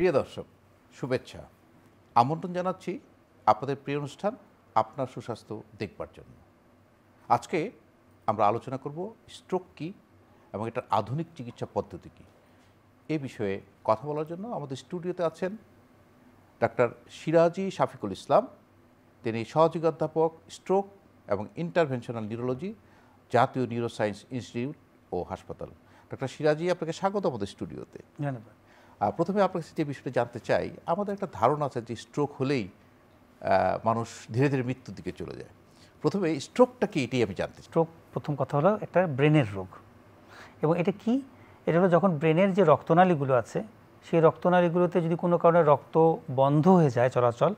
প্রিয় দর্শক, শুভেচ্ছা। আমন্ত্রণ জানাচ্ছি আপনাদের প্রিয় অনুষ্ঠান আপনার সুস্বাস্থ্য দেখবার জন্য। আজকে আমরা আলোচনা করব স্ট্রোক কী এবং এটার আধুনিক চিকিৎসা পদ্ধতি কী। এ বিষয়ে কথা বলার জন্য আমাদের স্টুডিওতে আছেন ডাক্তার সিরাজি শাফিকুল ইসলাম। তিনি সহযোগী অধ্যাপক, স্ট্রোক এবং ইন্টারভেনশনাল নিউরোলজি, জাতীয় নিউরোসায়েন্স ইনস্টিটিউট ও হাসপাতাল। ডাক্তার সিরাজি, আপনাকে স্বাগত আমাদের স্টুডিওতে। ধন্যবাদ। প্রথমে আপনার কাছে যে বিষয়টা জানতে চাই, আমাদের একটা ধারণা আছে যে স্ট্রোক হলেই মানুষ ধীরে ধীরে মৃত্যুর দিকে চলে যায়। প্রথমে স্ট্রোকটা কি, এটাই আমি জানতে চাই। স্ট্রোক প্রথম কথা হলো একটা ব্রেনের রোগ, এবং এটা কি, এটা হলো যখন ব্রেনের যে রক্তনালীগুলো আছে সেই রক্তনালীগুলোতে যদি কোনো কারণে রক্ত বন্ধ হয়ে যায় চলাচল,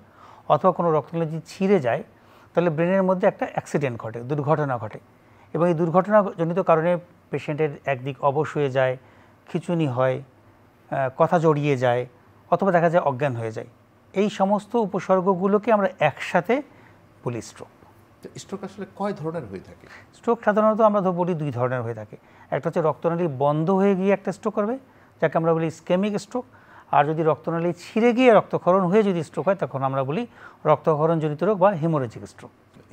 অথবা কোনো রক্তনালী যদি ছিঁড়ে যায়, তাহলে ব্রেনের মধ্যে একটা অ্যাক্সিডেন্ট ঘটে, দুর্ঘটনা ঘটে, এবং এই দুর্ঘটনাজনিত কারণে পেশেন্টের একদিক অবশ হয়ে যায়, খিঁচুনি হয়, কথা জড়িয়ে যায়, অথবা দেখা যায় অজ্ঞান হয়ে যায়। এই সমস্ত উপসর্গগুলোকে আমরা একসাথে বলি স্ট্রোক। স্ট্রোক আসলে কয় ধরনের হয়ে থাকে? স্ট্রোক সাধারণত আমরা বলি দুই ধরনের হয়ে থাকে। একটা হচ্ছে রক্তনালী বন্ধ হয়ে গিয়ে একটা স্ট্রোক করবে, যাকে আমরা বলি ইসকেমিক স্ট্রোক। আর যদি রক্তনালী ছিঁড়ে গিয়ে রক্তক্ষরণ হয়ে যদি স্ট্রোক হয়, তখন আমরা বলি রক্তক্ষরণজনিত রোগ বা হেমোরেজিক স্ট্রোক।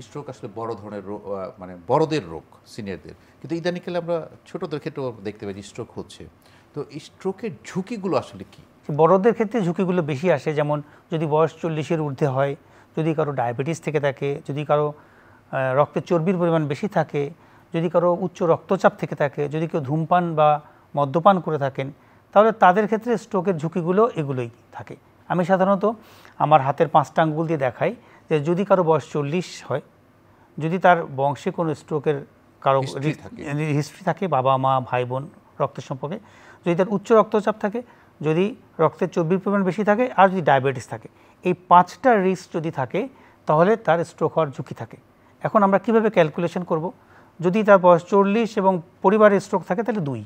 স্ট্রোক আসলে বড় ধরনের রোগ, মানে বড়দের রোগ, সিনিয়রদের। কিন্তু ইদানিংকালে আমরা ছোটদের ক্ষেত্রেও দেখতে পাই যে স্ট্রোক হচ্ছে। তো স্ট্রোকের ঝুঁকিগুলো আসলে কি? বড়দের ক্ষেত্রে ঝুঁকিগুলো বেশি আসে, যেমন যদি বয়স 40-এর ঊর্ধ্বে হয়, যদি কারো ডায়াবেটিস থেকে থাকে, যদি কারো রক্তের চর্বির পরিমাণ বেশি থাকে, যদি কারো উচ্চ রক্তচাপ থেকে থাকে, যদি কেউ ধূমপান বা মদ্যপান করে থাকেন, তাহলে তাদের ক্ষেত্রে স্ট্রোকের ঝুঁকিগুলো এগুলোই থাকে। আমি সাধারণত আমার হাতের 5টা আঙ্গুল দিয়ে দেখাই যে যদি কারো বয়স 40 হয়, যদি তার বংশে কোনো স্ট্রোকের কারো হিস্ট্রি থাকে, বাবা মা ভাই বোন রক্তের সম্পর্কে, যদি তার উচ্চ রক্তচাপ থাকে, যদি রক্তের চর্বির পরিমাণ বেশি থাকে, আর যদি ডায়াবেটিস থাকে, এই 5টা রিস্ক যদি থাকে, তাহলে তার স্ট্রোক হওয়ার ঝুঁকি থাকে। এখন আমরা কিভাবে ক্যালকুলেশন করব? যদি তার বয়স 40 এবং পরিবারে স্ট্রোক থাকে, তাহলে 2।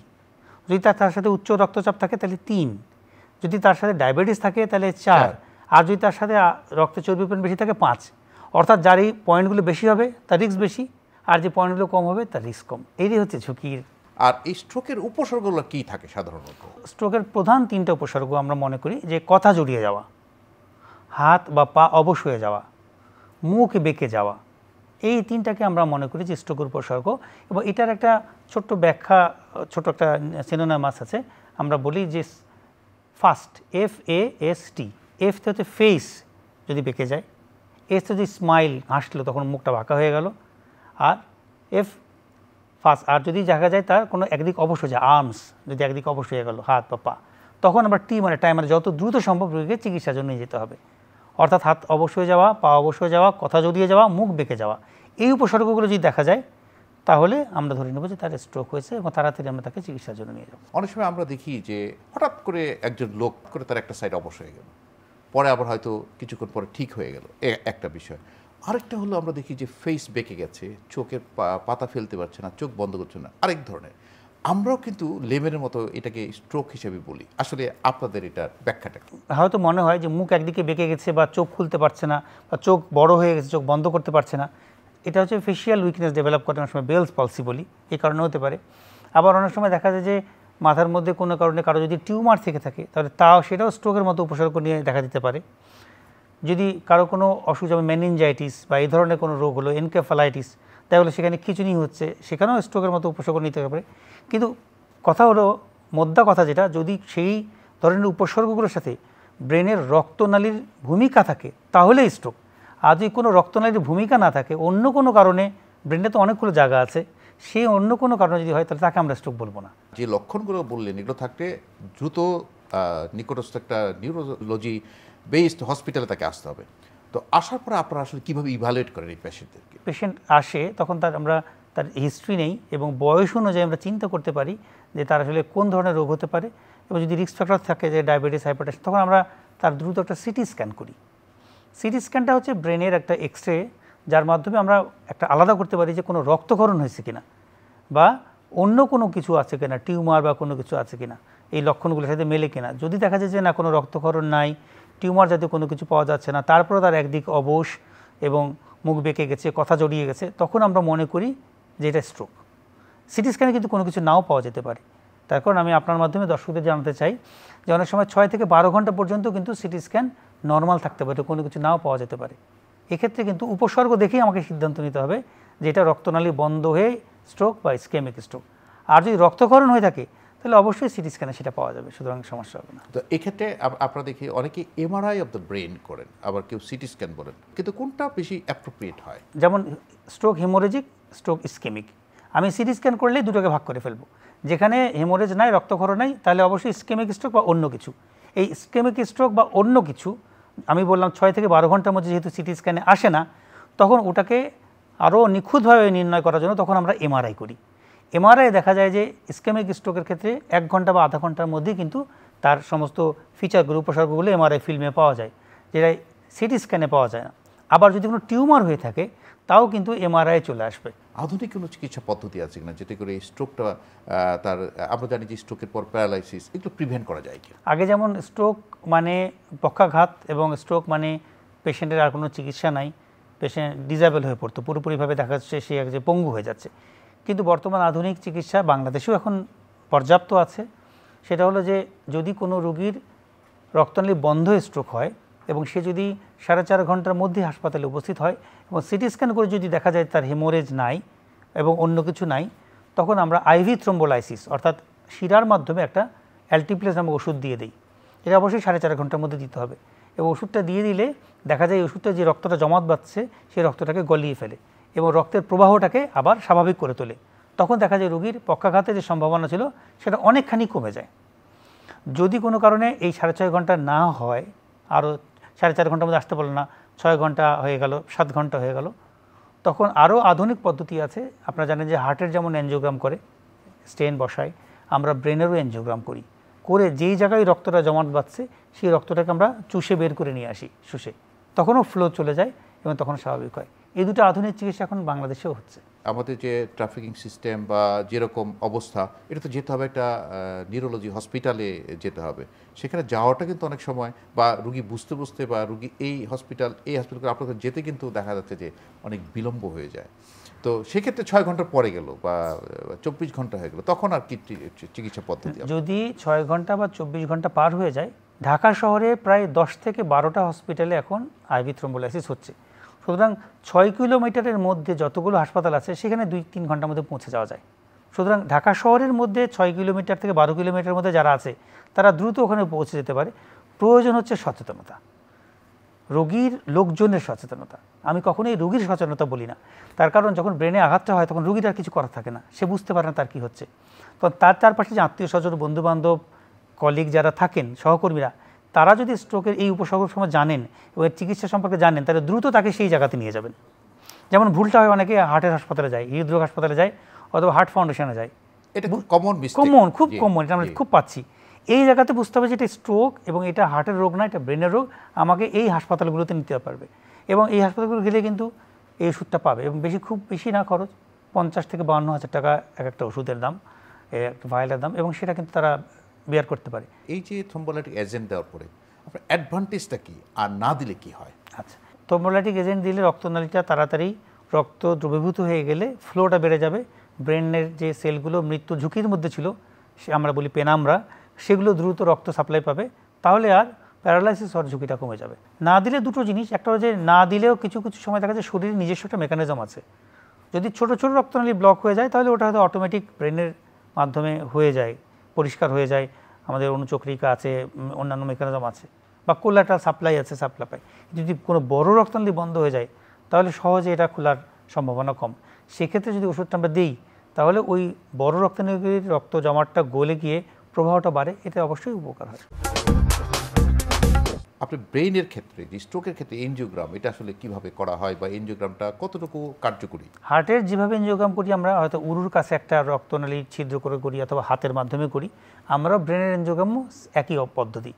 যদি তার সাথে উচ্চ রক্তচাপ থাকে, তাহলে 3। যদি তার সাথে ডায়াবেটিস থাকে, তাহলে 4। আর যদি তার সাথে রক্তের চর্বির পরিমাণ বেশি থাকে, 5। অর্থাৎ যার এই পয়েন্টগুলো বেশি হবে তার রিস্ক বেশি, আর যে পয়েন্টগুলো কম হবে তার রিস্ক কম। এই হচ্ছে ঝুঁকির। আর এই স্ট্রোকের উপসর্গগুলো কী থাকে সাধারণত? স্ট্রোকের প্রধান 3টা উপসর্গ আমরা মনে করি যে কথা জড়িয়ে যাওয়া, হাত বা পা অবশ হয়ে যাওয়া, মুখ বেঁকে যাওয়া। এই 3টাকে আমরা মনে করি যে স্ট্রোকের উপসর্গ। এবং এটার একটা ছোট্ট ব্যাখ্যা, ছোট একটা সিনোনিমাস আছে। আমরা বলি যে ফাস্ট, FAST। এফতে হচ্ছে ফেস যদি বেঁকে যায়, এস যদি স্মাইল, হাসলো তখন মুখটা বাঁকা হয়ে গেল, আর এফ ফাস্ট। আর যদি দেখা যায় তার কোনো একদিক অবশ হয়ে যায়, আর্মস যদি একদিক অবশ হয়ে গেল, হাত বা পা, তখন আমরা টাইম যত দ্রুত সম্ভব রোগীকে চিকিৎসার জন্য নিয়ে যেতে হবে। অর্থাৎ হাত অবশ হয়ে যাওয়া, পা অবশ হয়ে যাওয়া, কথা জড়িয়ে যাওয়া, মুখ বেঁকে যাওয়া, এই উপসর্গগুলো যদি দেখা যায়, তাহলে আমরা ধরে নেব যে তার স্ট্রোক হয়েছে, এবং তাড়াতাড়ি আমরা তাকে চিকিৎসার জন্য নিয়ে যাব। অনেক সময় আমরা দেখি যে হঠাৎ করে একজন লোক করে তার একটা সাইড অবশ হয়ে গেল, পরে আবার হয়তো কিছুক্ষণ পরে ঠিক হয়ে গেল, একটা বিষয়। আরেকটা হলো আমরা দেখি যে ফেস বেঁকে গেছে, চোখের পাতা ফেলতে পারছে না, চোখ বন্ধ করছে না, আরেক ধরনের। আমরাও কিন্তু লেমেনের মতো এটাকে স্ট্রোক হিসেবে বলি। আসলে আপনাদের এটার ব্যাখ্যাটা কি? হয়তো মনে হয় যে মুখ একদিকে বেঁকে গেছে, বা চোখ খুলতে পারছে না, বা চোখ বড় হয়ে গেছে, চোখ বন্ধ করতে পারছে না। এটা হচ্ছে ফেশিয়াল উইকনেস ডেভেলপ করে, অনেক সময় বেলস পলসি বলি, এই কারণে হতে পারে। আবার অনেক সময় দেখা যায় যে মাথার মধ্যে কোনো কারণে কারো যদি টিউমার থেকে থাকে, তাহলে সেটাও স্ট্রোকের মতো উপসর্গ নিয়ে দেখা দিতে পারে। যদি কারো কোনো অসুখ, যেমন মেনিনজাইটিস বা এই ধরনের কোনো রোগ হলো, এনকেফালাইটিস, তাহলে সেখানে খিঁচুনি হচ্ছে, সেখানেও স্ট্রোকের মতো উপসর্গ নিতে পারে। কিন্তু কথা হলো, মোদ্দা কথা যেটা, যদি সেই ধরনের উপসর্গগুলোর সাথে ব্রেনের রক্তনালীর ভূমিকা থাকে, তাহলে স্ট্রোক। আর যদি কোনো রক্তনালীর ভূমিকা না থাকে, অন্য কোনো কারণে, ব্রেনে তো অনেকগুলো জায়গা আছে, সেই অন্য কোনো কারণে যদি হয়, তাহলে তাকে আমরা স্ট্রোক বলবো না। যে লক্ষণগুলো বললেন, এগুলো থাকলে দ্রুত নিকটস্থ একটা নিউরোলজি বেসড হসপিটালে তাকে আসতে হবে। তো আসার পরে আপনারা আসলে কীভাবে ইভ্যালুয়েট করেন এই পেশেন্টদেরকে? পেশেন্ট আসে, তখন আমরা তার হিস্ট্রি নেই, এবং বয়স অনুযায়ী আমরা চিন্তা করতে পারি যে তার আসলে কোন ধরনের রোগ হতে পারে। এবং যদি রিস্ক ফ্যাক্টর থাকে, যে ডায়াবেটিস, হাইপারটেনশন, তখন আমরা তার দ্রুত একটা সিটি স্ক্যান করি। সিটি স্ক্যানটা হচ্ছে ব্রেনের একটা এক্সরে, যার মাধ্যমে আমরা একটা আলাদা করতে পারি যে কোনো রক্তক্ষরণ হয়েছে কিনা, বা অন্য কোনো কিছু আছে কিনা, টিউমার বা কোনো কিছু আছে কিনা, এই লক্ষণগুলোর সাথে মেলে কিনা। যদি দেখা যায় যে না, কোনো রক্তক্ষরণ নাই, টিউমার জাতীয় কোনো কিছু পাওয়া যাচ্ছে না, তারপরেও তার একদিক অবশ এবং মুখ বেঁকে গেছে, কথা জড়িয়ে গেছে, তখন আমরা মনে করি যে এটা স্ট্রোক। সিটি স্ক্যানে কিন্তু কোনো কিছু নাও পাওয়া যেতে পারে। তার কারণ আমি আপনার মাধ্যমে দর্শকদের জানাতে চাই যে অনেক সময় 6 থেকে 12 ঘন্টা পর্যন্ত কিন্তু সিটি স্ক্যান নর্মাল থাকতে পারে, কোনো কিছু নাও পাওয়া যেতে পারে। এক্ষেত্রে কিন্তু উপসর্গ দেখেই আমাকে সিদ্ধান্ত নিতে হবে যে এটা রক্তনালী বন্ধ হয়ে স্ট্রোক বা ইসকেমিক স্ট্রোক। আর যদি রক্তক্ষরণ হয়ে থাকে তাহলে অবশ্যই সিটি স্ক্যানে সেটা পাওয়া যাবে, সুতরাং সমস্যা হবে না। তো এক্ষেত্রে আপনারা দেখি অনেকে এমআরআই অফ দ্য ব্রেন করেন, আবার কেউ সিটি স্ক্যান বলেন, কিন্তু কোনটা বেশি অ্যাপ্রোপ্রিয়েট হয়? যেমন স্ট্রোক হেমোরেজিক, স্ট্রোক ইসকেমিক, আমি সিটি স্ক্যান করলেই দুটোকে ভাগ করে ফেলবো। যেখানে হেমোরেজ নাই, রক্তক্ষরণ নাই, তাহলে অবশ্যই ইসকেমিক স্ট্রোক বা অন্য কিছু। এই ইসকেমিক স্ট্রোক বা অন্য কিছু আমি বললাম 6 থেকে 12 ঘন্টার মধ্যে যেহেতু সিটি স্ক্যানে আসে না, তখন ওটাকে আরও নিখুঁতভাবে নির্ণয় করার জন্য তখন আমরা এমআরআই করি। এমআরআই দেখা যায় যে ইসকেমিক স্ট্রোকের ক্ষেত্রে 1 ঘন্টা বা আধা ঘন্টার মধ্যেই কিন্তু তার সমস্ত ফিচারগুলো, উপসর্গগুলো এমআরআই ফিল্মে পাওয়া যায়, যেটা সিটি স্ক্যানে পাওয়া যায় না। আবার যদি কোনো টিউমার হয়ে থাকে তাও কিন্তু এমআরআই চলে আসবে। আধুনিক কোনো চিকিৎসা পদ্ধতি আছে কিনা যেটা করে এই স্ট্রোকটা তার, আমরা জানি যে স্ট্রোকের পর প্যারালাইসিস, এগুলো প্রিভেন্ট করা যায় কি? আগে যেমন স্ট্রোক মানে পক্ষাঘাত এবং স্ট্রোক মানে পেশেন্টের আর কোনো চিকিৎসা নাই, পেশেন্ট ডিসেবল হয়ে পড়তো, পুরোপুরিভাবে দেখা যাচ্ছে সে এক যে পঙ্গু হয়ে যাচ্ছে। কিন্তু বর্তমান আধুনিক চিকিৎসা বাংলাদেশেও এখন পর্যাপ্ত আছে। সেটা হলো যে যদি কোনো রোগীর রক্তনালী বন্ধ হয়ে স্ট্রোক হয় এবং সে যদি 4.5 ঘন্টার মধ্যে হাসপাতালে উপস্থিত হয় এবং সিটি স্ক্যান করে যদি দেখা যায় তার হেমোরেজ নাই এবং অন্য কিছু নাই, তখন আমরা আইভি থ্রোম্বোলাইসিস অর্থাৎ শিরার মাধ্যমে একটা অ্যালটিপ্লেস নামক ওষুধ দিয়ে দিই। এটা অবশ্যই 4.5 ঘন্টার মধ্যে দিতে হবে। এবং ওষুধটা দিয়ে দিলে দেখা যায় এই ওষুধটা যে রক্তটা জমাট বাঁধছে সেই রক্তটাকে গলিয়ে ফেলে এবং রক্তের প্রবাহটাকে আবার স্বাভাবিক করে তোলে। তখন দেখা যায় রোগীর পক্ষাঘাতের যে সম্ভাবনা ছিল সেটা অনেকখানি কমে যায়। যদি কোনো কারণে এই 6.5 ঘন্টা না হয়, আরও 4.5 ঘন্টার মধ্যে আসতে পারলো না, 6 ঘন্টা হয়ে গেল, 7 ঘন্টা হয়ে গেল, তখন আরও আধুনিক পদ্ধতি আছে। আপনারা জানেন যে হার্টের যেমন এনজিওগ্রাম করে, স্টেন বসায়, আমরা ব্রেনেরও এনজিওগ্রাম করি, করে যেই জায়গায় রক্তটা জমাট বাঁধছে সেই রক্তটাকে আমরা চুষে বের করে নিয়ে আসি, শুষে, তখনও ফ্লো চলে যায় এবং তখন স্বাভাবিক হয়। এই দুটো আধুনিক চিকিৎসা এখন বাংলাদেশেও হচ্ছে। আমাদের যে ট্রাফিকিং সিস্টেম বা যেরকম অবস্থা, এটা তো যেতে হবে একটা নিউরোলজি হসপিটালে যেতে হবে। সেখানে যাওয়াটা কিন্তু অনেক সময় বা রুগী বুঝতে বুঝতে বা রুগী এই হসপিটাল আপনাদের যেতে কিন্তু দেখা যাচ্ছে যে অনেক বিলম্ব হয়ে যায়। তো সেক্ষেত্রে 6 ঘন্টার পরে গেল বা 24 ঘন্টা হয়ে গেল, তখন আর কি চিকিৎসা পদ্ধতি? যদি 6 ঘন্টা বা 24 ঘন্টা পার হয়ে যায়, ঢাকা শহরে প্রায় 10 থেকে 12টা হসপিটালে এখন আইভি থ্রোম্বোলাইসিস হচ্ছে। সুতরাং 6 কিলোমিটারের মধ্যে যতগুলো হাসপাতাল আছে সেখানে 2-3 ঘন্টার মধ্যে পৌঁছে যাওয়া যায়। সুতরাং ঢাকা শহরের মধ্যে 6 কিলোমিটার থেকে 12 কিলোমিটারের মধ্যে যারা আছে তারা দ্রুত ওখানে পৌঁছে যেতে পারে। প্রয়োজন হচ্ছে সচেতনতা, রোগীর লোকজনের সচেতনতা। আমি কখনোই রোগীর সচেতনতা বলি না, তার কারণ যখন ব্রেনে আঘাতটা হয় তখন রোগীর আর কিছু করার থাকে না, সে বুঝতে পারে না তার কী হচ্ছে। তখন তার চারপাশে যে আত্মীয় স্বজন, বন্ধুবান্ধব, কলিগ যারা থাকেন, সহকর্মীরা, তারা যদি স্ট্রোকের এই উপসর্গ সময় জানেন এবং চিকিৎসা সম্পর্কে জানেন, তাহলে দ্রুত তাকে সেই জায়গাতে নিয়ে যাবেন। যেমন ভুলটা হয় অনেকে হার্টের হাসপাতালে যায়, হৃদরোগ হাসপাতালে যায়, অথবা হার্ট ফাউন্ডেশনে যায়। এটা কমন, খুব কমন, এটা আমরা খুব পাচ্ছি। এই জায়গাতে বুঝতে হবে যে এটা স্ট্রোক এবং এটা হার্টের রোগ না, এটা ব্রেনের রোগ, আমাকে এই হাসপাতালগুলোতে নিতে পারবে। এবং এই হাসপাতালগুলো গেলে কিন্তু এই ওষুধটা পাবে এবং খুব বেশি না খরচ, 50 থেকে 52 হাজার টাকা এক একটা ওষুধের দাম, একটা ভাইলের দাম, এবং সেটা কিন্তু তারা বেয়ার করতে পারে। এই যে থ্রোম্বোলাইটিক এজেন্ট দেওয়ার পরে আপনার অ্যাডভান্টেজটা কি, আর না দিলে কি হয়? আচ্ছা, থ্রোম্বোলাইটিক এজেন্ট দিলে রক্তনালীটা তাড়াতাড়ি, রক্ত দ্রবীভূত হয়ে গেলে ফ্লোটা বেড়ে যাবে, ব্রেনের যে সেলগুলো মৃত্যু ঝুঁকির মধ্যে ছিল, আমরা বলি পেনামরা, সেগুলো দ্রুত রক্ত সাপ্লাই পাবে, তাহলে আর প্যারালাইসিস হওয়ার ঝুঁকিটা কমে যাবে। না দিলে দুটো জিনিস, একটা হচ্ছে না দিলেও কিছু কিছু সময় দেখা যায় শরীরের নিজস্ব একটা মেকানিজম আছে, যদি ছোট ছোট রক্তনালী ব্লক হয়ে যায় তাহলে ওটা হয়তো অটোমেটিক ব্রেনের মাধ্যমে হয়ে যায়, পরিষ্কার হয়ে যায়, আমাদের অনুচক্রিকা আছে, অন্যান্য মেকানিজম আছে, বা কোলাটারাল সাপ্লাই আছে, সাপ্লাই পায়। যদি কোনো বড় রক্তনালী বন্ধ হয়ে যায় তাহলে সহজে এটা খোলার সম্ভাবনা কম। সেক্ষেত্রে যদি ওষুধটা আমরা দিই তাহলে ওই বড় রক্তনালীর রক্ত জমাটটা গলে গিয়ে প্রবাহটা বাড়ে, এতে অবশ্যই উপকার হয়। আপনি ব্রেইনের ক্ষেত্রে, যে স্ট্রোকের ক্ষেত্রে এনজিওগ্রাম, এটা আসলে কিভাবে করা হয় বা এনজিওগ্রামটা কতটুকু কার্যকরী? হার্টের যেভাবে এনজিওগ্রাম করি আমরা, হয়তো উরুর কাছে একটা রক্তনালীর ছিদ্র করে করি অথবা হাতের মাধ্যমে করি, আমরা ব্রেনের এনজিওগ্রামও একই পদ্ধতি।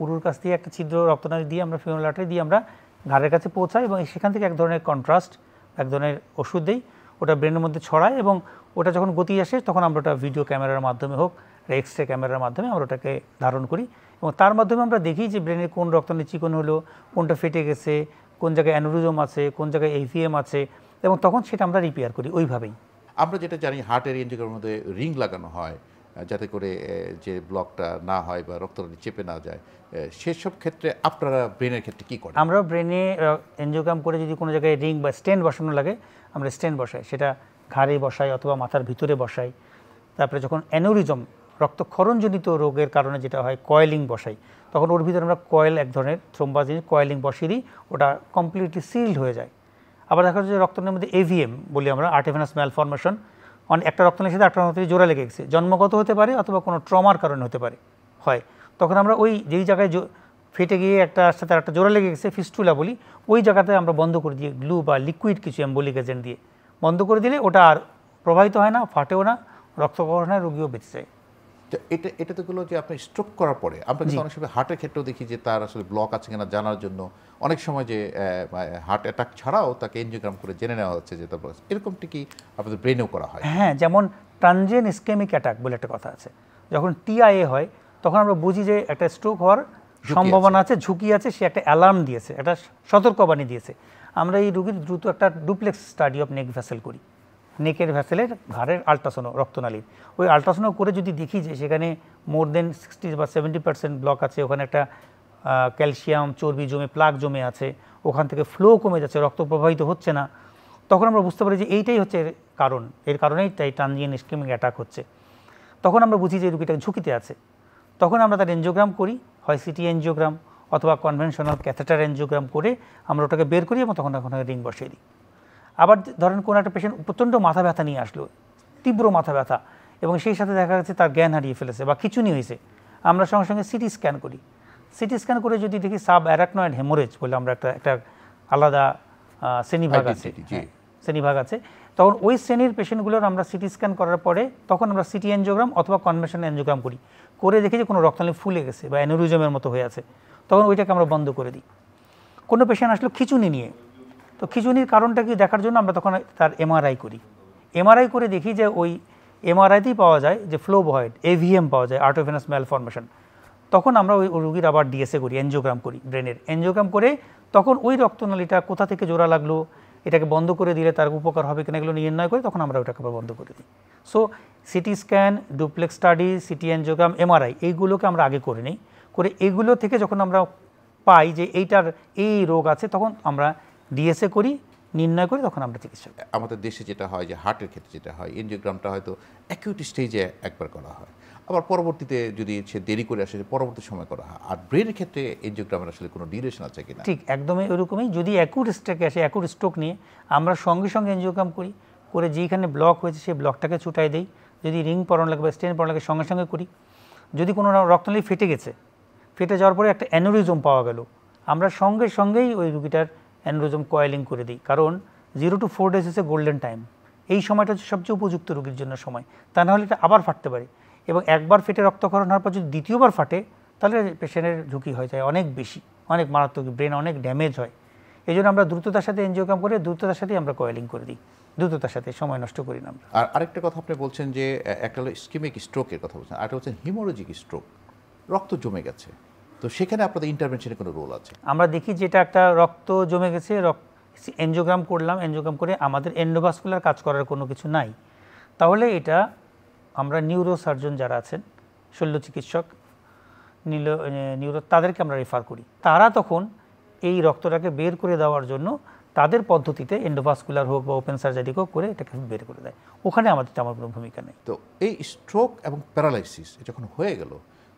উরুর কাছ দিয়ে একটা ছিদ্র রক্তনালী দিয়ে আমরা ফিমেল আর্টারি দিয়ে আমরা ঘাড়ের কাছে পৌঁছাই এবং সেখান থেকে এক ধরনের কন্ট্রাস্ট, এক ধরনের ওষুধ দিই, ওটা ব্রেনের মধ্যে ছড়ায় এবং ওটা যখন গতি আসে তখন আমরা ওটা ভিডিও ক্যামেরার মাধ্যমে হোক, এক্সরে ক্যামেরার মাধ্যমে আমরা ওটাকে ধারণ করি এবং তার মাধ্যমে আমরা দেখি যে ব্রেনের কোন রক্তনালী চিকন হলো, কোনটা ফেটে গেছে, কোন জায়গায় অ্যানোরিজম আছে, কোন জায়গায় এভিএম আছে, এবং তখন সেটা আমরা রিপেয়ার করি ওইভাবেই। আমরা যেটা জানি হার্টের এনজিওগ্রামের মধ্যে রিং লাগানো হয়, যাতে করে যে ব্লকটা না হয় বা রক্তনালী চেপে না যায়, সেসব ক্ষেত্রে আপনারা ব্রেনের ক্ষেত্রে কি করেন? আমরা ব্রেনে এনজিওগ্রাম করে যদি কোনো জায়গায় রিং বা স্টেন্ট বসানো লাগে আমরা স্টেন্ট বসাই, সেটা ঘাড়ে বসাই অথবা মাথার ভিতরে বসাই। তারপরে যখন অ্যানোরিজম রক্তক্ষরণজনিত রোগের কারণে যেটা হয় কয়েলিং বসাই, তখন ওর ভিতরে আমরা কয়েল এক ধরনের থ্রোম্বাস জিনিস কয়েলিং বসিয়ে দিই, ওটা কমপ্লিটলি সিলড হয়ে যায়। আবার দেখা যাচ্ছে রক্তনালীর মধ্যে এভিএম বলি আমরা, আর্টিফিশিয়াল ম্যালফরমেশন, একটা রক্তনালীর সাথে একটা রক্তনালী জোড়া লেগে গেছে, জন্মগত হতে পারে অথবা কোনো ট্রমার কারণে হতে পারে হয়। তখন আমরা ওই যেই জায়গায় ফেটে গিয়ে একটার সাথে একটা জোড়া লেগে গেছে ফিস্টুলা বলি, ওই জায়গাতে আমরা বন্ধ করে দিই গ্লু বা লিকুইড কিছু এম্বোলিক এজেন্ট দিয়ে বন্ধ করে দিলে ওটা আর প্রবাহিত হয় না, ফাটেও না, রক্তক্ষরণের রোগীও বেঁচে যায়। এটা তো হলো যে আপনি স্ট্রোক করার পরে আমরা কিন্তু অনেক সময় হার্টের ক্ষেত্রেও দেখি যে তার আসলে ব্লক আছে কিনা জানার জন্য অনেক সময় যে হার্ট অ্যাটাক ছাড়াও তাকে এনজিওগ্রাম করে জেনে নেওয়া হচ্ছে যে তারপর এরকমটি কি আপনাদের ব্রেনেও করা হয়? হ্যাঁ, যেমন ট্রানজিয়েন্ট ইসকেমিক অ্যাটাক বলে একটা কথা আছে, যখন টিআইএ হয় তখন আমরা বুঝি যে একটা স্ট্রোক হওয়ার সম্ভাবনা আছে, ঝুঁকি আছে, সে একটা অ্যালার্ম দিয়েছে, একটা সতর্কবাণী দিয়েছে। আমরা এই রোগীর দ্রুত একটা duplex study of neck vessel করি, নেকের ভ্যাসেলের ঘাড়ের আল্ট্রাসাউন্ড রক্তনালীর, ওই আল্ট্রাসাউন্ড করে যদি দেখি যে সেখানে মোর দেন 60 বা 70% ব্লক আছে, ওখানে একটা ক্যালসিয়াম চর্বি জমে প্লাক জমে আছে, ওখান থেকে ফ্লো কমে যাচ্ছে, রক্ত প্রবাহিত হচ্ছে না, তখন আমরা বুঝতে পারি যে এইটাই হচ্ছে এর কারণ, এর কারণেই তাই ট্রানজিয়েন্ট ইসকেমিক অ্যাটাক হচ্ছে। তখন আমরা বুঝি যে রোগীটা ঝুঁকিতে আছে, তখন আমরা তার এনজিওগ্রাম করি, হয় সিটি এনজিওগ্রাম অথবা কনভেনশনাল ক্যাথেটার এনজিওগ্রাম করে আমরা ওটাকে বের করি এবং তখন ওখানে রিং বসিয়ে দিই। আবার ধরেন কোনো একটা পেশেন্ট প্রচণ্ড মাথা ব্যথা নিয়ে আসলো, তীব্র মাথা ব্যথা, এবং সেই সাথে দেখা যাচ্ছে তার জ্ঞান হারিয়ে ফেলেছে বা খিঁচুনি হয়েছে, আমরা সঙ্গে সঙ্গে সিটি স্ক্যান করি। সিটি স্ক্যান করে যদি দেখি সাব অ্যারাকনয়েড হেমোরেজ বলে আমরা একটা আলাদা শ্রেণীভাগ আছে, শ্রেণীভাগ আছে, তখন ওই শ্রেণীর পেশেন্টগুলোর আমরা সিটি স্ক্যান করার পরে তখন আমরা সিটি এনজিওগ্রাম অথবা কনভেনশনাল এনজিওগ্রাম করি, করে দেখি যে কোনো রক্তনালী ফুলে গেছে বা অ্যানোরিজমের মতো হয়ে আছে, তখন ওইটাকে আমরা বন্ধ করে দিই। কোনো পেশেন্ট আসলো খিঁচুনি নিয়ে, তো খিঁচুনির কারণটা কি দেখার জন্য আমরা তখন তার এমআরআই করি, এমআরআই করে দেখি যে ওই এমআরআইতেই পাওয়া যায় যে ফ্লোভয়েড এভিএম পাওয়া যায়, আর্টিফিশিয়াল ম্যালফরমেশন, তখন আমরা ওই রোগীর আবার ডিএসএ করি, এনজিওগ্রাম করি, ব্রেনের এনজিওগ্রাম করে তখন ওই রক্তনালীটা কোথা থেকে জোড়া লাগলো, এটাকে বন্ধ করে দিলে তার উপকার হবে কিনা এগুলো নির্ণয় করে তখন আমরা ওটাকে আবার বন্ধ করে দিই। So CT scan, duplex study, city angiogram, MRI এইগুলোকে আমরা আগে করে নিই, করে এইগুলো থেকে যখন আমরা পাই যে এইটার এই রোগ আছে তখন আমরা ডিএসএ করি, নির্ণয় করি, তখন আমরা চিকিৎসা করি। আমাদের দেশে যেটা হয় যে হার্টের ক্ষেত্রে যেটা হয় এনজিওগ্রামটা হয়তো অ্যাকিউট স্টেজে একবার করা হয়, আবার পরবর্তীতে যদি সে দেরি করে আসে পরবর্তী সময় করা হয়। আর ব্রেনের ক্ষেত্রে এনজিওগ্রামের আসলে কোনো ডিউরেশন আছে কিনা? ঠিক একদমই ওরকমই, যদি অ্যাকুট স্ট্রোকে আসে, অ্যাকুট স্ট্রোক নিয়ে আমরা সঙ্গে সঙ্গে এনজিওগ্রাম করি, করে যেইখানে ব্লক হয়েছে সেই ব্লকটাকে ছুটাই দেই, যদি রিং পরানো লাগে বা স্টেন পরানো লাগে সঙ্গে সঙ্গে করি। যদি কোনো রক্তনালী ফেটে গেছে, ফেটে যাওয়ার পরে একটা অ্যানোরিজম পাওয়া গেল, আমরা সঙ্গে সঙ্গেই ওই রুগীটার অ্যানোরিজম কয়েলিং করে দিই, কারণ 0 to 4 days হচ্ছে গোল্ডেন টাইম, এই সময়টা হচ্ছে সবচেয়ে উপযুক্ত রোগীর জন্য সময়, তা নাহলে এটা আবার ফাটতে পারে, এবং একবার ফেটে রক্তক্ষরণ হওয়ার পর যদি দ্বিতীয়বার ফাটে তাহলে পেশেন্টের ঝুঁকি হয়ে যায় অনেক বেশি, অনেক মারাত্মক, ব্রেন অনেক ড্যামেজ হয়। এই জন্য আমরা দ্রুততার সাথে এনজিওগ্রাম করে দ্রুততার সাথেই আমরা কয়েলিং করে দিই, দ্রুততার সাথে, সময় নষ্ট করি না আমরা। আর আরেকটা কথা আপনি বলছেন যে একটা হলো ইসকেমিক স্ট্রোকের কথা বলছেন, আরেকটা হচ্ছে হিমোরেজিক স্ট্রোক, রক্ত জমে গেছে, তো সেখানে আপনাদের ইন্টারভেনশনের কোনো রোল আছে? আমরা দেখি যেটা একটা রক্ত জমে গেছে, এনজিওগ্রাম করলাম, এনজিওগ্রাম করে আমাদের এন্ডোভাস্কুলার কাজ করার কোনো কিছু নাই, তাহলে এটা আমরা নিউরো সার্জন যারা আছেন, শল্য চিকিৎসক, নিউরো, তাদেরকে আমরা রেফার করি, তারা তখন এই রক্তটাকে বের করে দেওয়ার জন্য তাদের পদ্ধতিতে এন্ডোভাস্কুলার হোক বা ওপেন সার্জারি হোক করে এটাকে বের করে দেয়, ওখানে আমাদের তেমন কোনো ভূমিকা নেই। তো এই স্ট্রোক এবং প্যারালাইসিস যখন হয়ে গেল,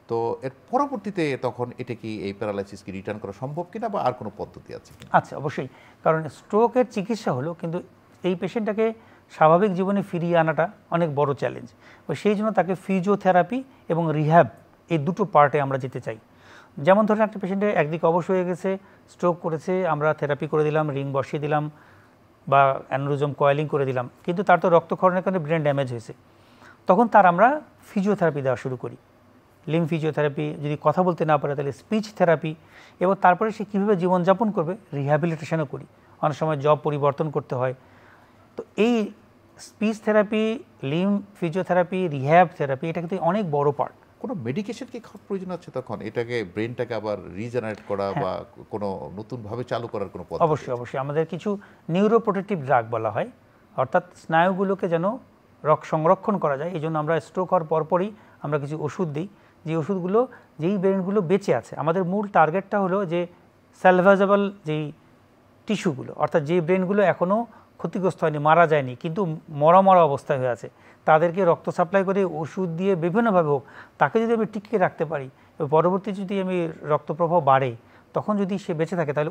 তো এর পরবর্তীতে তখন এটা কি এই প্যারালাইসিসকে রিটার্ন করা সম্ভব কিনা বা আর কোনো পদ্ধতি আছে? আচ্ছা, অবশ্যই, কারণ স্ট্রোকের চিকিৎসা হলো, কিন্তু এই পেশেন্টটাকে স্বাভাবিক জীবনে ফিরিয়ে আনাটা অনেক বড় চ্যালেঞ্জ, সেই জন্য তাকে ফিজিওথেরাপি এবং রিহ্যাব এই দুটো পার্টে আমরা যেতে চাই। যেমন ধরেন একটা পেশেন্টের একদিকে অবশ হয়ে গেছে, স্ট্রোক করেছে, আমরা থেরাপি করে দিলাম, রিং বসিয়ে দিলাম বা অ্যানোরিজম কয়েলিং করে দিলাম, কিন্তু তার তো রক্তক্ষরণের কারণে ব্রেন ড্যামেজ হয়েছে, তখন তার আমরা ফিজিওথেরাপি দেওয়া শুরু করি, লিম ফিজিওথেরাপি, যদি কথা বলতে না পারে তাহলে স্পিচ থেরাপি, এবং তারপরে সে কীভাবে জীবনযাপন করবে রিহ্যাবিলিটেশনও করি, অনেক সময় জব পরিবর্তন করতে হয়। তো এই speech therapy, limb physiotherapy, rehab therapy, এটা কিন্তু অনেক বড় পার্ট। কোনো মেডিকেশন কি খাওয়ার প্রয়োজন আছে তখন এটাকে, ব্রেনটাকে আবার রিজেনারেট করা বা কোনো নতুনভাবে চালু করার কোনো পদ্ধতি? অবশ্যই অবশ্যই, আমাদের কিছু নিউরোপ্রোটেক্টিভ ড্রাগ বলা হয়, অর্থাৎ স্নায়ুগুলোকে যেন সংরক্ষণ করা যায়, এই জন্য আমরা স্ট্রোক হওয়ার পরপরই আমরা কিছু ওষুধ দিই, যে ওষুধগুলো যেই ব্রেনগুলো বেঁচে আছে, আমাদের মূল টার্গেটটা হলো যে স্যালভেজেবল যেই টিস্যুগুলো, অর্থাৎ যে ব্রেনগুলো এখনও ক্ষতিগ্রস্ত হয়নি, মারা যায়নি কিন্তু মরা মরা অবস্থায় হয়ে আছে, তাদেরকে রক্ত সাপ্লাই করে ওষুধ দিয়ে বিভিন্নভাবে হোক তাকে যদি আমি টিকিয়ে রাখতে পারি, পরবর্তী যদি আমি রক্তপ্রবাহ বাড়ে তখন যদি সে বেঁচে থাকে, তাহলে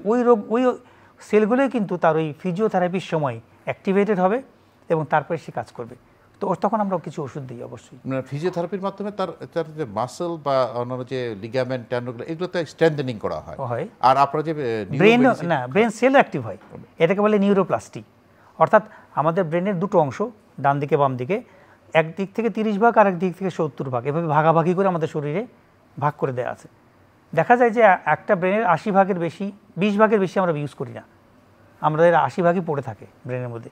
ওই সেলগুলোই কিন্তু তার ওই ফিজিওথেরাপির সময় অ্যাক্টিভেটেড হবে এবং তারপরে সে কাজ করবে। তো তখন আমরা কিছু ওষুধ দিই অবশ্যই। ফিজিওথেরাপির মাধ্যমে তার যে মাসল বা অন্যান্য যে লিগামেন্ট ট্যান্ডনগুলো এগুলোতে স্ট্রেংথেনিং করা হয়। আর আপনারা যে ব্রেন সেলও অ্যাক্টিভ হয়, এটাকে বলে নিউরোপ্লাস্টি। অর্থাৎ আমাদের ব্রেনের দুটো অংশ, ডান দিকে বাম দিকে, একদিক থেকে 30 ভাগ আর একদিক থেকে 70 ভাগ, এভাবে ভাগাভাগি করে আমাদের শরীরে ভাগ করে দেওয়া আছে। দেখা যায় যে একটা ব্রেনের 80 ভাগের বেশি, 20 ভাগের বেশি আমরা ইউজ করি না, আমাদের 80 ভাগই পড়ে থাকে ব্রেনের মধ্যে।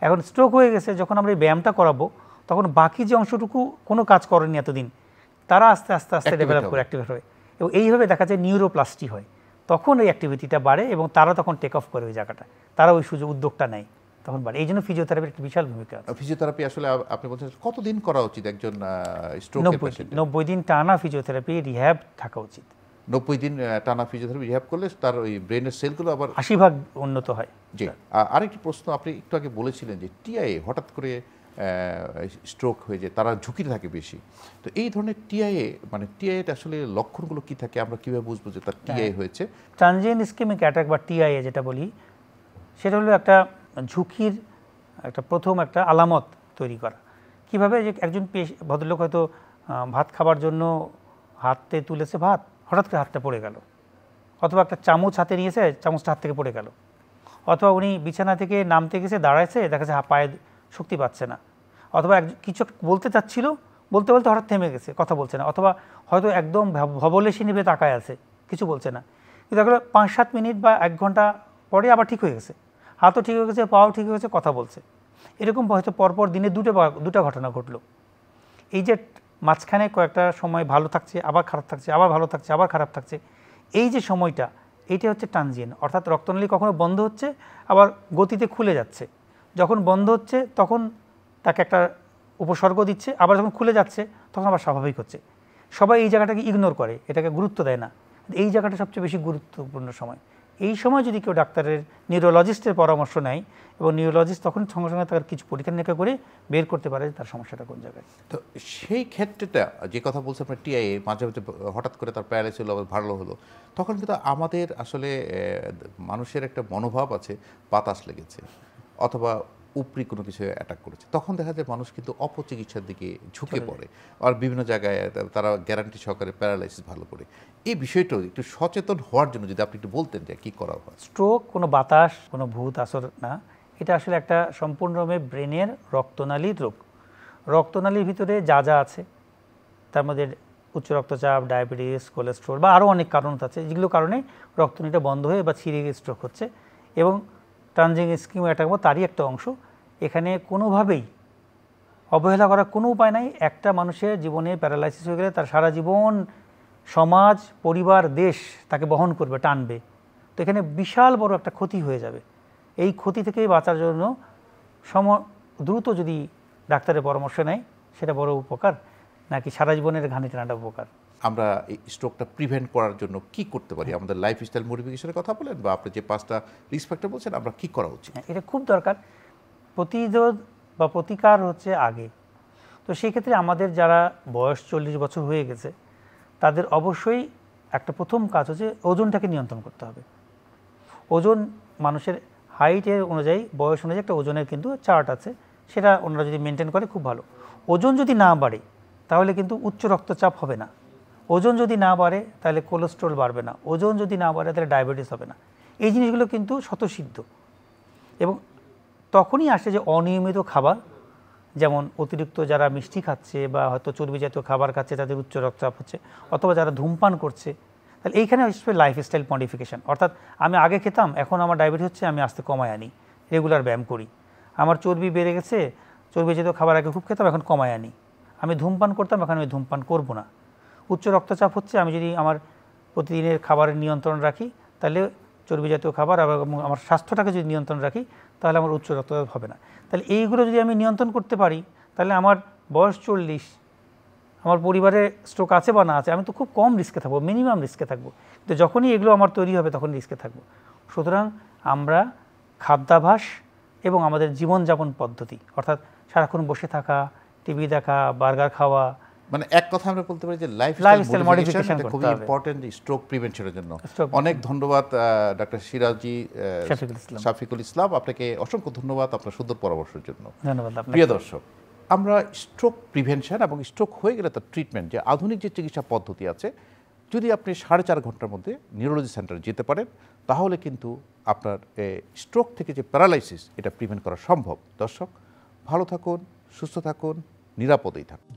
এখন স্ট্রোক হয়ে গেছে, যখন আমরা এই ব্যায়ামটা করাবো তখন বাকি যে অংশটুকু কোনো কাজ করেনি এতদিন, তারা আস্তে আস্তে আস্তে ডেভেলপ করে অ্যাক্টিভেট হয় এবং এইভাবে দেখা যায় নিউরোপ্লাস্টি হয়। তখন এই অ্যাক্টিভিটিটা বাড়ে এবং তারা তখন টেক অফ করে ওই জায়গাটা, তারা ওই উদ্যোগটা নেয়, তখন বাড়ে। এই জন্য ফিজিওথেরাপির একটা বিশাল ভূমিকা আছে। ফিজিওথেরাপি আসলে আপনি বলছেন কতদিন করা উচিত একজন স্ট্রোক পেশেন্ট? 90 দিন টানা ফিজিওথেরাপি রিহ্যাব থাকা উচিত। 90 দিন টানা ফিজিওথেরাপি রিহ্যাব করলে তার ওই ব্রেনের সেলগুলো আবার 80 ভাগ উন্নত হয়। জি। আরেকটি প্রশ্ন, আপনি একটু আগে বলেছিলেন যে টিআইএ হঠাৎ করে স্ট্রোক হয়ে যায়, তারা ঝুঁকিতে থাকে বেশি। তো এই ধরনের টিআইএ মানে টিআইএটা আসলে লক্ষণগুলো কি থাকে, আমরা কিভাবে বুঝবো যে তার টিআইএ হয়েছে? ট্রানজিয়েন্ট ইসকেমিক অ্যাটাক বা টিআইএ যেটা বলি, সেটা হলো একটা ঝুঁকির একটা প্রথম একটা আলামত তৈরি করা। কিভাবে, যে একজন ভদ্রলোক হয়তো ভাত খাবার জন্য হাতে তুলেছে ভাত, হঠাৎ করে হাতটা পড়ে গেল, অথবা একটা চামচ হাতে নিয়েছে, চামচটা হাত থেকে পড়ে গেল, অথবা উনি বিছানা থেকে নামতে গেছে, দাঁড়াইছে, দেখা যাচ্ছে পায়ে শক্তি পাচ্ছে না, অথবা কিছু বলতে চাচ্ছিল, বলতে বলতে হঠাৎ থেমে গেছে, কথা বলছে না, অথবা হয়তো একদম ভবলেশী নিভে তাকায় আছে, কিছু বলছে না, কিন্তু দেখলো 5-7 মিনিট বা 1 ঘন্টা পরে আবার ঠিক হয়ে গেছে, হাতও ঠিক হয়ে গেছে, পাও ঠিক হয়ে গেছে, কথা বলছে। এরকম হয়তো পরপর দিনে দুটো ঘটনা ঘটলো। এই যে মাঝখানে কয়েকটা সময় ভালো থাকছে, আবার খারাপ থাকছে, আবার ভালো থাকছে, আবার খারাপ থাকছে, এই যে সময়টা, এইটা হচ্ছে ট্রানজিয়েন্ট। অর্থাৎ রক্তনালী কখনো বন্ধ হচ্ছে, আবার গতিতে খুলে যাচ্ছে। যখন বন্ধ হচ্ছে তখন তাকে একটা উপসর্গ দিচ্ছে, আবার যখন খুলে যাচ্ছে তখন আবার স্বাভাবিক হচ্ছে। সবাই এই জায়গাটাকে ইগনোর করে, এটাকে গুরুত্ব দেয় না। এই জায়গাটা সবচেয়ে বেশি গুরুত্বপূর্ণ সময়। এই সময় যদি কেউ ডাক্তারের নিউরোলজিস্টের পরামর্শ নেয়, এবং নিউরোলজিস্ট তখন সঙ্গে সঙ্গে তার কিছু পরীক্ষা নিরীক্ষা করে বের করতে পারে তার সমস্যাটা কোন জায়গায়। তো সেই ক্ষেত্রেটা যে কথা বলছে আপনার টিআইএ, মাঝে মাঝে হঠাৎ করে তার প্যারালাইসিস হলো, আবার ভালো হলো, তখন কিন্তু আমাদের আসলে মানুষের একটা মনোভাব আছে, বাতাস লেগেছে অথবা উপরি কোনো কিছু অ্যাটাক করেছে, তখন দেখা যায় মানুষ কিন্তু অপচিকিৎসার দিকে ঝুঁকে পড়ে, আর বিভিন্ন জায়গায় তারা গ্যারান্টি সহকারে প্যারালাইসিস ভালো করে। এই বিষয়টা একটু সচেতন হওয়ার জন্য যদি আপনি একটু বলতেন যে কী করা হয়। স্ট্রোক কোনো বাতাস, কোনো ভূত আসর না, এটা আসলে একটা সম্পূর্ণভাবে ব্রেনের রক্তনালীর রোগ। রক্তনালীর ভিতরে যা যা আছে, তার মধ্যে উচ্চ রক্তচাপ, ডায়াবেটিস, কোলেস্ট্রল বা আরও অনেক কারণ আছে, যেগুলো কারণে রক্তনালীটা বন্ধ হয়ে বা ছিঁড়ে গিয়ে স্ট্রোক হচ্ছে। এবং ট্রানজিয়েন্ট ইসকেমিক অ্যাটাক তারই একটা অংশ। এখানে কোনোভাবেই অবহেলা করার কোনো উপায় নাই। একটা মানুষের জীবনে প্যারালাইসিস হয়ে গেলে তার সারা জীবন সমাজ, পরিবার, দেশ তাকে বহন করবে, টানবে। তো এখানে বিশাল বড় একটা ক্ষতি হয়ে যাবে। এই ক্ষতি থেকে বাঁচার জন্য দ্রুত যদি ডাক্তারের পরামর্শ নেয়, সেটা বড় উপকার, নাকি সারা জীবনের ঘানি টানাটা উপকার। আমরা এই স্ট্রোকটা প্রিভেন্ট করার জন্য কি করতে পারি? আমাদের লাইফস্টাইল মডিফিকেশনের কথা বলেন, বা আপনি যে 5টা রিস্ক ফ্যাক্টর বলছেন, আমরা কি করা উচিত? এটা খুব দরকার। প্রতিরোধ বা প্রতিকার হচ্ছে আগে। তো সেই ক্ষেত্রে আমাদের যারা বয়স 40 বছর হয়ে গেছে, তাদের অবশ্যই একটা প্রথম কাজ হচ্ছে ওজনটাকে নিয়ন্ত্রণ করতে হবে। ওজন মানুষের হাইটের অনুযায়ী, বয়স অনুযায়ী একটা ওজনের কিন্তু চার্ট আছে, সেটা ওনারা যদি মেনটেন করে খুব ভালো। ওজন যদি না বাড়ে তাহলে কিন্তু উচ্চ রক্তচাপ হবে না, ওজন যদি না বাড়ে তাহলে কোলেস্ট্রল বাড়বে না, ওজন যদি না বাড়ে তাহলে ডায়াবেটিস হবে না। এই জিনিসগুলো কিন্তু স্বতঃসিদ্ধ। এবং তখনই আসে যে অনিয়মিত খাবার, যেমন অতিরিক্ত যারা মিষ্টি খাচ্ছে বা হয়তো চর্বি জাতীয় খাবার খাচ্ছে, তাদের উচ্চ রক্তচাপ হচ্ছে, অথবা যারা ধূমপান করছে, তাহলে এইখানে আসবে লাইফস্টাইল মডিফিকেশান। অর্থাৎ আমি আগে খেতাম, এখন আমার ডায়াবেটিস হচ্ছে, আমি আস্তে কমায় আনি, রেগুলার ব্যায়াম করি। আমার চর্বি বেড়ে গেছে, চর্বি জাতীয় খাবার আগে খুব খেতাম, এখন কমায় আনি। আমি ধূমপান করতাম, এখন আমি ধূমপান করব না। উচ্চ রক্তচাপ হচ্ছে, আমি যদি আমার প্রতিদিনের খাবারের নিয়ন্ত্রণ রাখি, তাহলে চর্বি জাতীয় খাবার এবং আমার স্বাস্থ্যটাকে যদি নিয়ন্ত্রণ রাখি, তাহলে আমার উচ্চ রক্তচাপ হবে না। তাহলে এইগুলো যদি আমি নিয়ন্ত্রণ করতে পারি, তাহলে আমার বয়স 40, আমার পরিবারে স্ট্রোক আছে বা না আছে, আমি তো খুব কম রিস্কে থাকবো, মিনিমাম রিস্কে থাকবো। কিন্তু যখনই এগুলো আমার তৈরি হবে তখন রিস্কে থাকবো। সুতরাং আমরা খাদ্যাভ্যাস এবং আমাদের জীবনযাপন পদ্ধতি, অর্থাৎ সারাক্ষণ বসে থাকা, টিভি দেখা, বার্গার খাওয়া, মানে এক কথা আমরা বলতে পারি যে Lifestyle লাইফস্টাইল modification মডিফিকেশন এটা করতে খুবই হবে। ইম্পর্টেন্ট স্ট্রোক প্রিভেনশনের জন্য। Stroke অনেক ধন্যবাদ ডক্টর সিরাজি শফিকুল ইসলাম। শাফিকুল ইসলাম, আপনাকে অসংখ্য ধন্যবাদ আপনার সুন্দর পরামর্শের জন্য। ধন্যবাদ আপনাকে। প্রিয় দর্শক, আমরা স্ট্রোক প্রিভেনশন এবং স্ট্রোক হয়ে গেলে তার ট্রিটমেন্ট, যে আধুনিক যে চিকিৎসা পদ্ধতি আছে, যদি আপনি 4.5 ঘন্টার মধ্যে নিউরোলজি সেন্টারে যেতে পারেন তাহলে কিন্তু আপনার স্ট্রোক থেকে যে প্যারালাইসিস এটা প্রিভেন্ট করা সম্ভব। দর্শক, ভালো থাকুন, সুস্থ থাকুন, নিরাপদেই থাকুন।